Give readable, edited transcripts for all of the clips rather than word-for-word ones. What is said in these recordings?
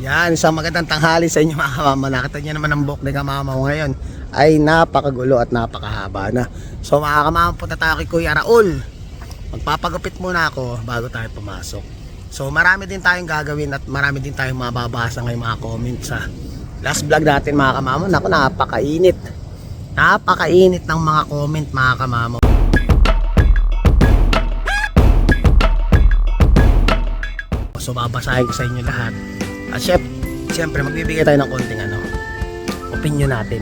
Yan, isang magandang tanghali sa inyo mga kamama. Nakita nyo naman ang buhok ni kamama ko ngayon ay napakagulo at napakahaba na. So mga kamama, punta tayo kay Kuya Raul. Magpapagupit muna ako bago tayo pumasok. So marami din tayong gagawin at marami din tayong mababasa ngayong mga comments sa last vlog natin mga kamama. Naku, napakainit. Napakainit ng mga comment mga kamama. So babasahin ko sa inyo lahat. At siyempre magbibigay tayo ng konting opinion natin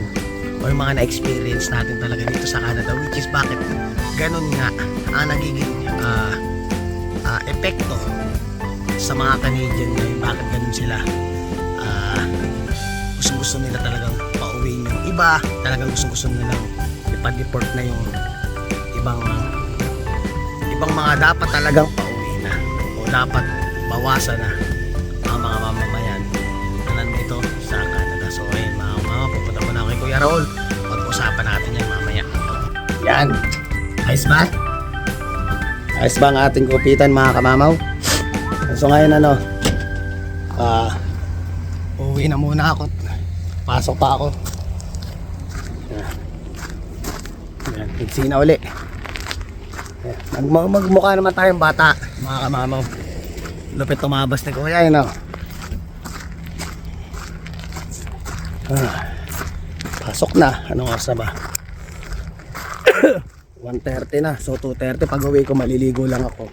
o yung mga na-experience natin talaga dito sa Canada, which is bakit ganun nga ang nagiging epekto sa mga Canadian ngayon, bakit ganun sila gusto nila talagang pauwiin yung iba, talagang gusto nilang ipad-deport na yung ibang mga dapat talagang pauwi na o dapat bawasan na ang mga mamamayan na nandito sa Canada. So ayun mga mama, pupunta muna ako kay Kuya Raul, pag-usapan natin yan mamaya. Yan, ayos ba? Ayos ba ang ating kupitan mga kamamaw? So ngayon uuwi na muna ako, pasok pa ako. Yan, iksi na uli. Magmukha naman tayong bata mga kamamaw. Lupit tumabas ni Kuya yun pasok na. Anong oras na ba? 1:30 na. So 2:30 pag uwi ko maliligo lang ako.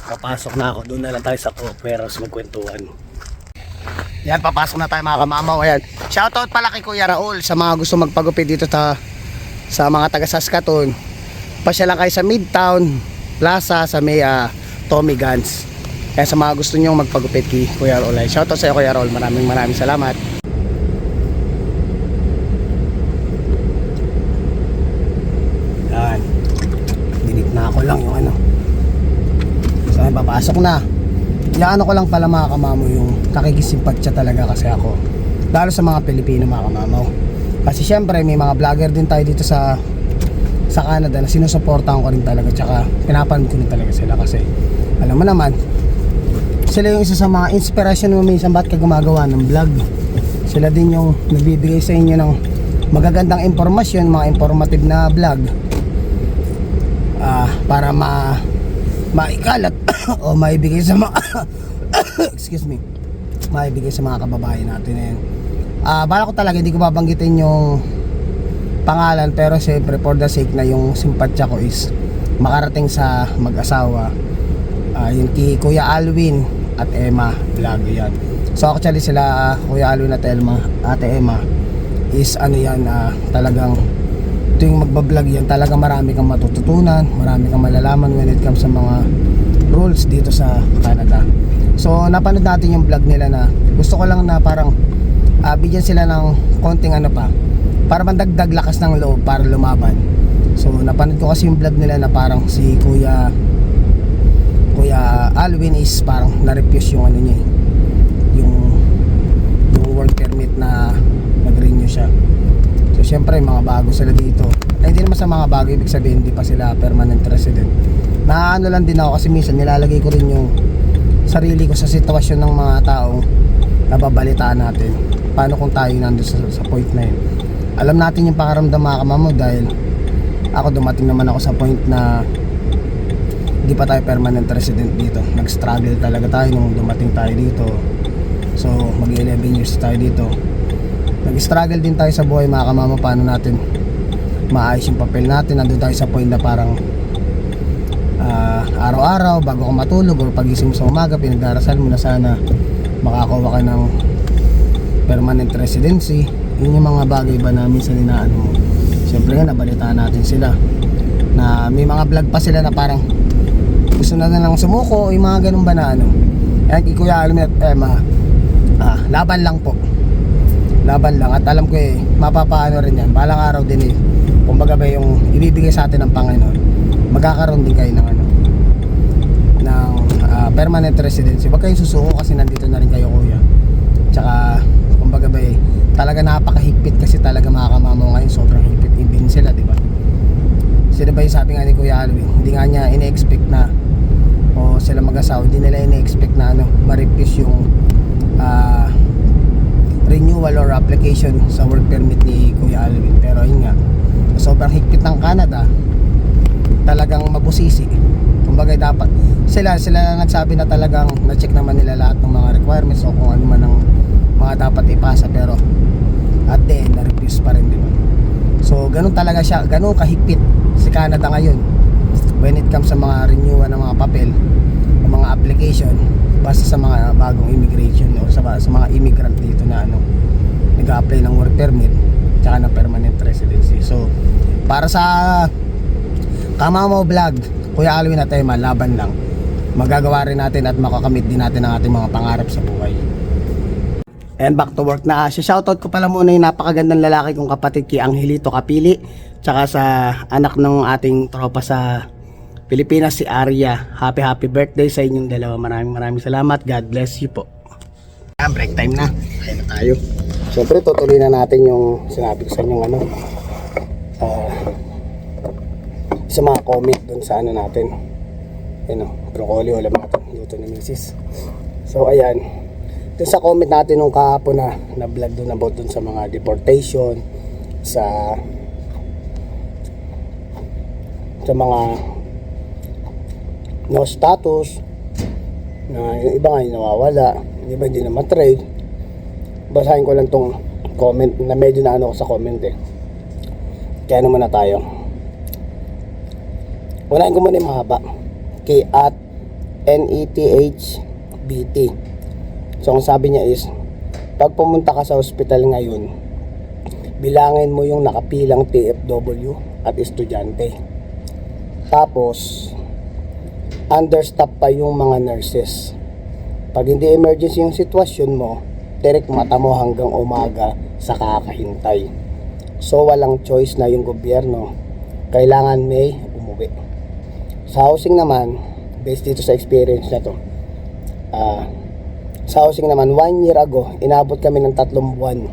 Papasok na ako. Doon na lang tayo sa Cooperos magkwentuhan. Yan, papasok na tayo mga kamamaw. Ayan, shoutout pala kay Kuya Raul sa mga gusto magpagupit dito sa mga taga Saskatoon. Pasya lang kayo sa Midtown Plaza sa may Tommy Guns. Kaya sa mga gusto nyong magpagupit kay Kuya Raul, shoutout sa iyo Kuya Raul, maraming salamat. Yan, dinit na ako lang yung so papasok na. Yan ko lang pala mga kamamo, yung nakikisimpatya talaga kasi ako, lalo sa mga Pilipino mga kamamo. Kasi syempre may mga vlogger din tayo dito sa Canada na sinusuportahan ko rin talaga, tsaka pinapanood ko rin talaga sila kasi alam mo naman sila yung isa sa mga inspiration mo minsan bakit ka gumagawa ng vlog. Sila din yung nagbibigay sa inyo ng magagandang impormasyon, mga informative na vlog para maikalat o maibigay sa mga excuse me, maibigay sa mga kababayan natin. Bala ko talaga hindi ko babanggitin yung pangalan, pero siyempre for the sake na yung simpatya ko is makarating sa mag-asawa, yung kay Kuya Alwin at Emma vlog yan. So actually sila Kuya Alwin at Ate Emma is talagang tuwing magbablog yan, talagang marami kang matututunan, marami kang malalaman when it comes sa mga rules dito sa Canada. So napanood natin yung vlog nila na gusto ko lang na parang bigyan sila ng konting para mandagdag lakas ng loob para lumaban. So napanood ko kasi yung vlog nila na parang si Kuya Alwin is parang na-refuse yung niya, yung work permit na nag-renew siya. So syempre mga bago sila dito. Hindi naman sa mga bago ibig sabihin hindi pa sila permanent resident. Naano lang din ako kasi minsan nilalagay ko rin yung sarili ko sa sitwasyon ng mga taong nababalitaan natin. Paano kung tayo nandun sa point na yun? Alam natin yung pakaramdam mga kamamo, dahil ako dumating naman ako sa point na hindi pa tayo permanent resident dito. Nag-struggle talaga tayo nung dumating tayo dito. So mag 11 years tayo dito. Nag-struggle din tayo sa buhay mga kamamo, paano natin maayos yung papel natin. Nandun tayo sa point na parang araw-araw bago ka matulog or pagising mo sa umaga, pinagdarasal mo na sana makakuha ka ng permanent residency. Yun yung mga bagay ba na minsan inaano mo. Siyempre nga nabalitaan natin sila na may mga vlog pa sila na parang gusto na lang sumuko, yung mga ganun ba na Kaya Kuya Alwin at Emma, laban lang po, laban lang. At alam ko mapapaano rin yan balang araw din kumbaga ba yung ibibigay sa atin ng Panginoon, magkakaroon din kayo ng permanent residency. Huwag kayong susuko kasi nandito na rin kayo kuya. Tsaka kumbaga ba talaga napakahigpit kasi talaga mga kamamo ngayon, sobrang higpit din sila, diba? Sila ba yung sabi nga ni Kuya Alwin, hindi nga niya ine-expect na o sila mag-asawa, hindi nila ine-expect na ma-refuse yung renewal or application sa work permit ni Kuya Alvin. Pero yun nga, sobrang higpit ng Canada, talagang mabusisi. Kumbaga dapat sila na nagsabi na talagang na-check naman nila lahat ng mga requirements o kung ano man ang mga dapat ipasa, pero at the end na-refuse pa rin, diba? So ganun talaga siya, ganun kahigpit si Canada ngayon when it comes sa mga renewal ng mga papel o mga application basta sa mga bagong immigration o sa mga immigrant dito na nag-a-apply ng work permit tsaka ng permanent residency. So para sa Kamamo Vlog, Kuya Alvin at Emma, laban lang, magagawa rin natin at makakamit din natin ang ating mga pangarap sa buhay. And back to work na. Shoutout ko pala muna yung napakagandang lalaki kong kapatid, ki Angelito Kapili, tsaka sa anak ng ating tropa sa Pilipinas, si Arya. Happy birthday sa inyong dalawa. Maraming salamat. God bless you po. Break time na. Kaya na tayo. Siyempre tutuloy na natin yung sinabi ko sa inyong sa mga comment dun sa natin. Broccoli wala natin luto ni Mrs. So ayan, dun sa comment natin nung kahapon na vlog dun about dun sa mga deportation, sa mga no status na yung iba nga yung nawawala, yung iba hindi na matrade. Basahin ko lang tong comment na medyo na ako sa comment kaya naman na tayo. Unahin ko muna yung mahaba kay at NETHBT. So ang sabi niya is, pag pumunta ka sa hospital ngayon, bilangin mo yung nakapilang TFW at estudyante. Tapos understaff pa yung mga nurses. Pag hindi emergency yung sitwasyon mo, direct mata mo hanggang umaga sa kakahintay. So walang choice na yung gobyerno, kailangan may umuwi. Sa housing naman, based dito sa experience na to, sa housing naman, 1 year ago, inabot kami ng 3 buwan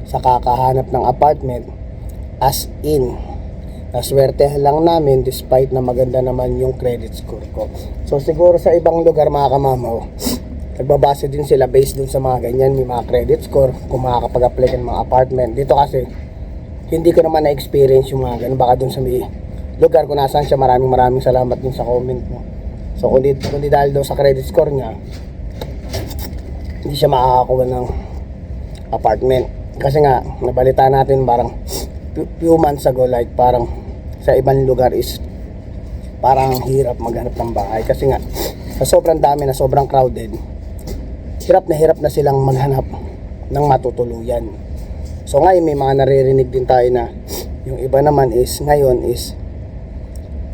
sa kakahanap ng apartment. As in, naswertehan lang namin despite na maganda naman yung credit score ko. So siguro sa ibang lugar mga kamamaw, nagbabase din sila based dun sa mga ganyan, may mga credit score, kung makakapag-apply ka ng mga apartment. Dito kasi, hindi ko naman na-experience yung mga ganun. Baka dun sa may lugar kung nasaan siya, maraming salamat din sa comment mo. So kundi dahil daw sa credit score niya, hindi siya makakakuha ng apartment. Kasi nga, nabalita natin parang few months ago, like parang sa ibang lugar is parang hirap maghanap ng bahay. Kasi nga, sa sobrang dami na sobrang crowded, hirap na silang maghanap ng matutuluyan. So ngayon may mga naririnig din tayo na yung iba naman is ngayon is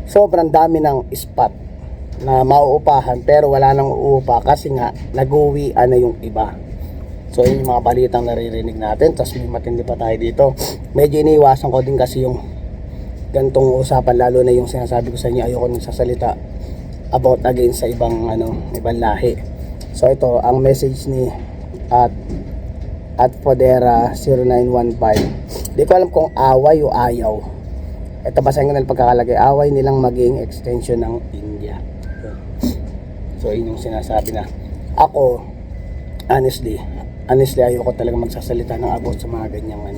sobrang dami ng spot na mauupahan pero wala nang uupa kasi nga nag-uwian na yung iba. So yun yung mga balitang naririnig natin. Tapos may matindi pa tayo dito. Medyo iniiwasan ko din kasi yung gantong usapan, lalo na yung sinasabi ko sa inyo, ayoko nang sasalita about again sa ibang ibang lahi. So ito ang message ni at Fodera 0915. Di ko alam kung away o ayaw. Ito basahin ko na pagkakalagay, away nilang maging extension ng India. So yun yung sinasabi na ako honestly ayoko talaga magsasalita ng about sa mga ganyang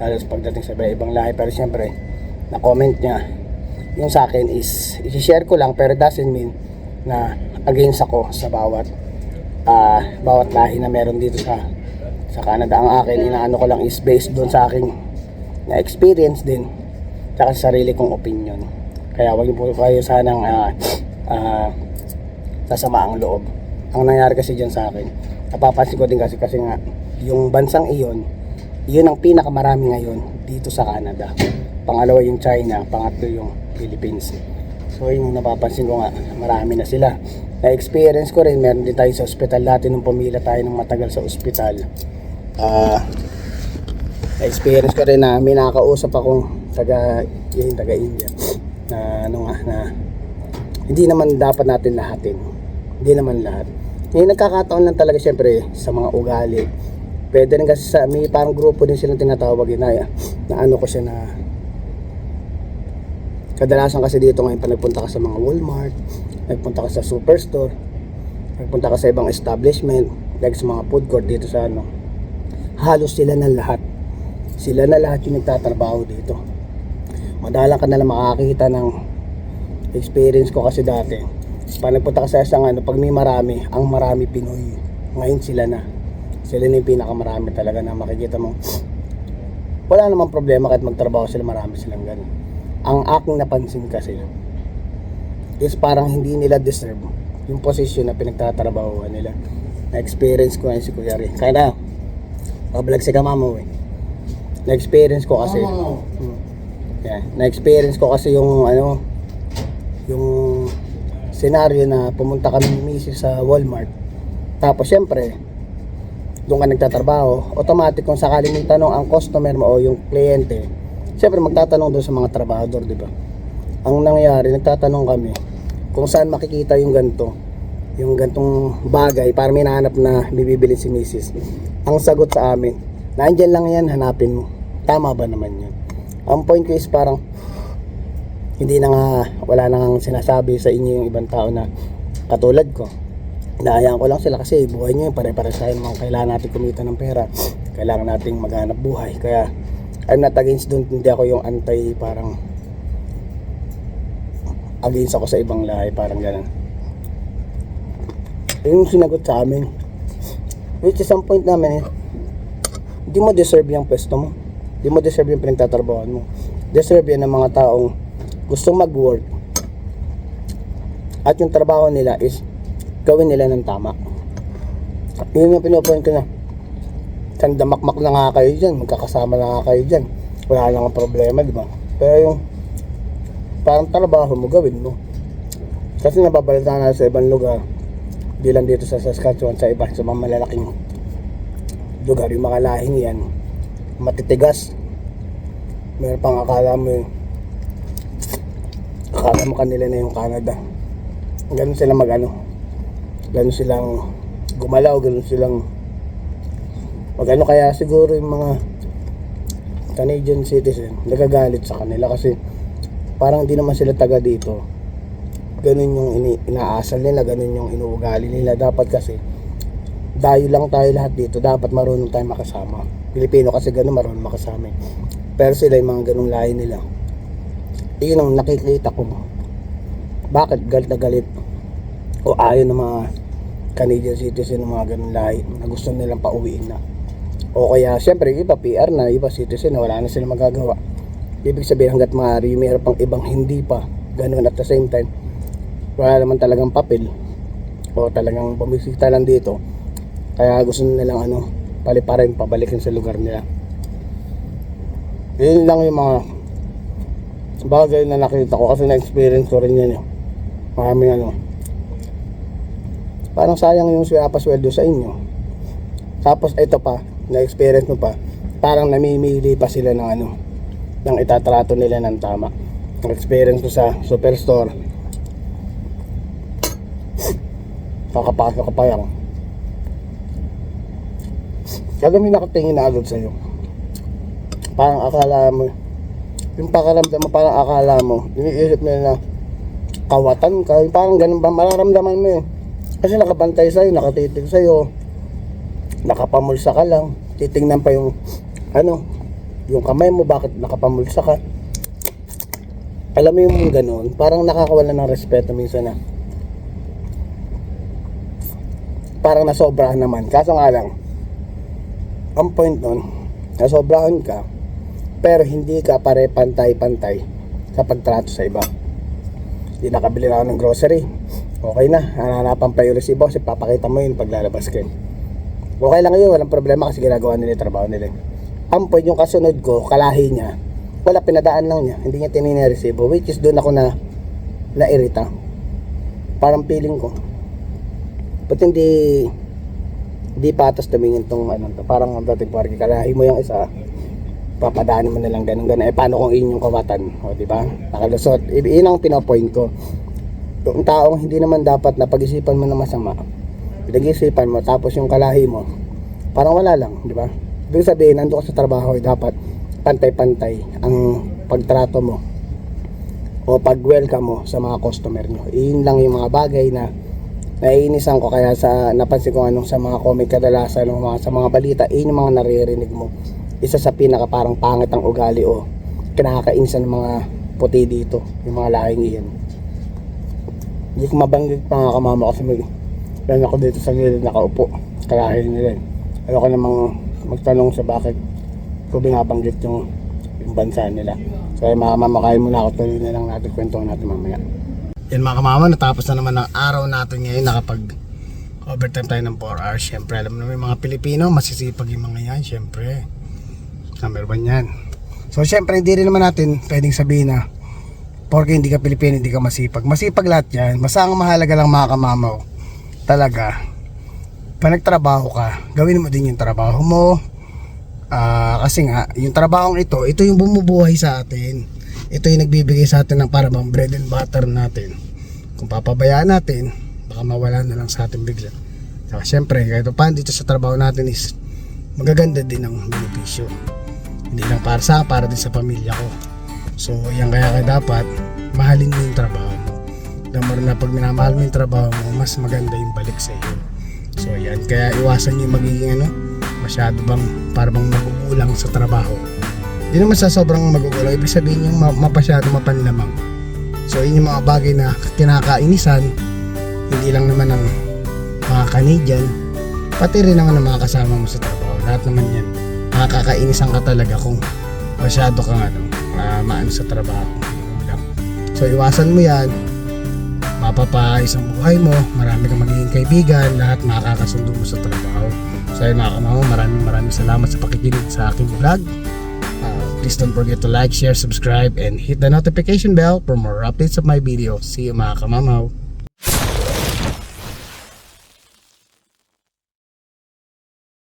lalo sa pagdating sa ibang lahi. Pero syempre na comment niya yung sa akin is i-share ko lang, pero doesn't mean na against ako sa bawat lahi na meron dito sa Canada. Ang akin inaano ko lang is based doon sa aking na experience din tsaka sa sarili kong opinion. Kaya wag niyo po kayo sanang sasama ang loob. Ang nangyari kasi dyan sa akin, napapansin ko din kasi nga yung bansang iyon ang pinakamarami ngayon dito sa Canada. Pangalawa yung China, pangatlo yung Philippines. So yun yung napapansin ko nga, marami na sila. Na-experience ko rin, meron din tayo sa ospital dati nung pumila tayo ng matagal sa ospital. Na-experience ko rin na may nakakausap akong taga India na na hindi naman dapat natin lahatin. Hindi naman lahat. Ngayon nagkakataon lang talaga syempre sa mga ugali. Pwede rin kasi sa may parang grupo din silang tinatawag na ano ko siya na kadalasan kasi dito ngayon pag nagpunta ka sa mga Walmart, nagpunta ka sa superstore, nagpunta ka sa ibang establishment, like sa mga food court dito sa halos sila na lahat. Sila na lahat yung nagtatrabaho dito. Madalang ka na lang makakita ng experience ko kasi dati. Pag nagpunta ka sa isang pag may marami, ang marami Pinoy. Ngayon sila na. Sila na yung pinakamarami talaga na makikita mo. Wala namang problema kahit magtrabaho sila, marami silang ganun. Ang aking napansin kasi is parang hindi nila deserve yung posisyon na pinagtatrabahoan nila. Na-experience ko ngayon si Kuya Ray. Kaya na, pabalag si Kamamo na-experience ko kasi na-experience ko kasi yung yung senaryo na pumunta kami ni Mrs. sa Walmart. Tapos syempre doon ka nagtatrabaho, automatic kung sakaling may tanong ang customer mo o yung kliyente, syempre magtatanong doon sa mga trabahador, di ba? Ang nangyari, nagtatanong kami kung saan makikita yung gantong bagay para may nahanap na bibili si Mrs. Ang sagot sa amin, nandiyan lang yan, hanapin mo. Tama ba naman yun? Ang point ko is parang hindi na nga, wala na nga sinasabi sa inyo yung ibang tao na katulad ko. Inaayaan ko lang sila kasi buhay nyo yung pare-pare sa akin. Kailangan natin kumita ng pera, kailangan natin maghanap buhay. Kaya I'm not against doon, hindi ako yung anti, parang against ako sa ibang lahi, parang gano'n. Yung sinagot sa amin, which is some point namin hindi mo deserve yung pwesto mo, hindi mo deserve yung pinagtatrabahoan mo. Deserve yan ng mga taong gustong mag-work at yung trabaho nila is gawin nila ng tama. Yun yung pinupoint ko na isang damakmak na nga kayo dyan, magkakasama na nga kayo dyan, wala lang ang problema, di ba? Pero yung parang trabaho mo, gawin mo. Kasi nababalita na sa ibang lugar, di lang dito sa Saskatchewan, sa iba, sa mga malalaking lugar, yung mga lahing yan matitigas. Meron pang akala mo kanila na yung Canada. Ganun sila ganun silang gumalaw, ganun silang kaya siguro yung mga Canadian citizen nagagalit sa kanila kasi parang hindi naman sila taga dito. Ganun yung inaasal nila, ganun yung inuugali nila. Dapat kasi dayo lang tayo lahat dito, dapat marunong tayo makasama. Pilipino kasi ganun, marunong makasama. Pero sila yung mga ganung lahi nila. Iyon ang nakikita ko. Bakit galit na galit o ayaw ng mga Canadian citizen ng mga ganung lahi na gusto nilang pauwiin na. O kaya syempre iba PR na, iba citizen na wala na sila magagawa. Ibig sabihin hanggat maaari mayroon pang ibang hindi pa ganun at the same time wala naman talagang papel o talagang bumisita lang dito, kaya gusto nilang paliparin, pabalikin sa lugar nila. Yun lang yung mga bagay na nakita ko kasi na-experience ko rin yan. Maraming parang sayang yung sweldo sa inyo. Tapos ito pa, na-experience mo pa, parang namimili pa sila ng ng itatrato nila ng tama. Na-experience ko sa superstore, kakapasok ka pa yan, kaya may nakatingin na agad sa'yo. Parang akala mo, yung pakaramdam mo, parang akala mo, iniisip nila na kawatan ka, parang ganun ba, mararamdaman mo kasi nakabantay sa'yo, nakatitig sa'yo, nakapamulsa ka lang, titingnan pa yung yung kamay mo, bakit nakapamulsa ka. Alam mo yung ganun, parang nakakawala ng respeto minsan na parang nasobrahan naman. Kaso nga lang, ang point nun, nasobrahan ka pero hindi ka pare pantay-pantay sa pagtrato sa iba. Hindi nakabili na ako ng grocery, okay na, hananapan pa yung resibo kasi papakita mo yun paglalabas ka. Okay lang yun, walang problema kasi ginagawa nila yung trabaho nila. Ang point yung kasunod ko, kalahi niya, wala, pinadaan lang niya, hindi niya tinignan yung resibo, which is doon ako nairita. Parang feeling ko ba't hindi patas tumingin tong parang ang dating parang kalahi mo yung isa, papadaanin mo na lang ganun. Paano kung inyong kawatan, o diba, nakalusot. Yun ang pinapoint ko. Yung taong hindi naman dapat na pag-isipan mo na masama, pinag-isipan mo, tapos yung kalahi mo parang wala lang, diba? Ibig sabihin, nandun ka sa trabaho, dapat pantay-pantay ang pagtrato mo o pag-welcome mo sa mga customer nyo. Yun lang yung mga bagay na naiinisan ko, kaya sa napansin ko anong sa mga comment kadalasan, sa mga balita, yung mga naririnig mo, isa sa pinaka parang pangit ang ugali o kinakainisan ng mga puti dito, yung mga lahing iyan. Hindi ko mabanggit pa nga kamama kasi meron ako dito sa gilid nakaupo, kalahin nila. Ayoko namang magtanong sa bakit ko binabanggit yung bansa nila. So ay mga mamakain muna ako, tuloy na lang natin kwentuhan natin mamaya. Yan mga kamama, natapos na naman ang araw natin ngayon. Nakapag overtime tayo ng 4 hours. Syempre alam naman yung mga Pilipino, masisipag yung mga yan. Syempre number 1 yan. So syempre hindi rin naman natin pwedeng sabihin na porque hindi ka Pilipino hindi ka masipag. Masipag lahat yan. Basta ang mahalaga lang mga kamamaw, talaga pag nagtrabaho ka, gawin mo din yung trabaho mo. Kasi nga yung trabahong ito yung bumubuhay sa atin. Ito yung nagbibigay sa atin ng parang bread and butter natin. Kung papabayaan natin, baka mawala na lang sa atin bigla. Saka syempre kahit pa dito sa trabaho natin is magaganda din ang benepisyo. Hindi lang para din sa pamilya ko. So yan kaya dapat mahalin mo yung trabaho mo. Damar na pag minamahal mo yung trabaho mo, mas maganda yung balik sa iyo. So yan, kaya iwasan yung magiging masyado bang parang magugulang sa trabaho. Hindi naman sa sobrang magugulang, ibig sabihin yung mapasyado mapanlamang. So yun yung mga bagay na kinakainisan, hindi lang naman ng mga Canadian, pati rin naman ng mga kasama mo sa trabaho. Lahat naman yan, makakainisan ka talaga kung masyado kang maano sa trabaho. So iwasan mo yan, mapapaayos ang buhay mo, marami kang magiging kaibigan, lahat makakasundo mo sa trabaho. So ayun mga kamama, maraming salamat sa pakikinig sa aking vlog. Please don't forget to like, share, subscribe, and hit the notification bell for more updates of my video. See you mga kamamaw.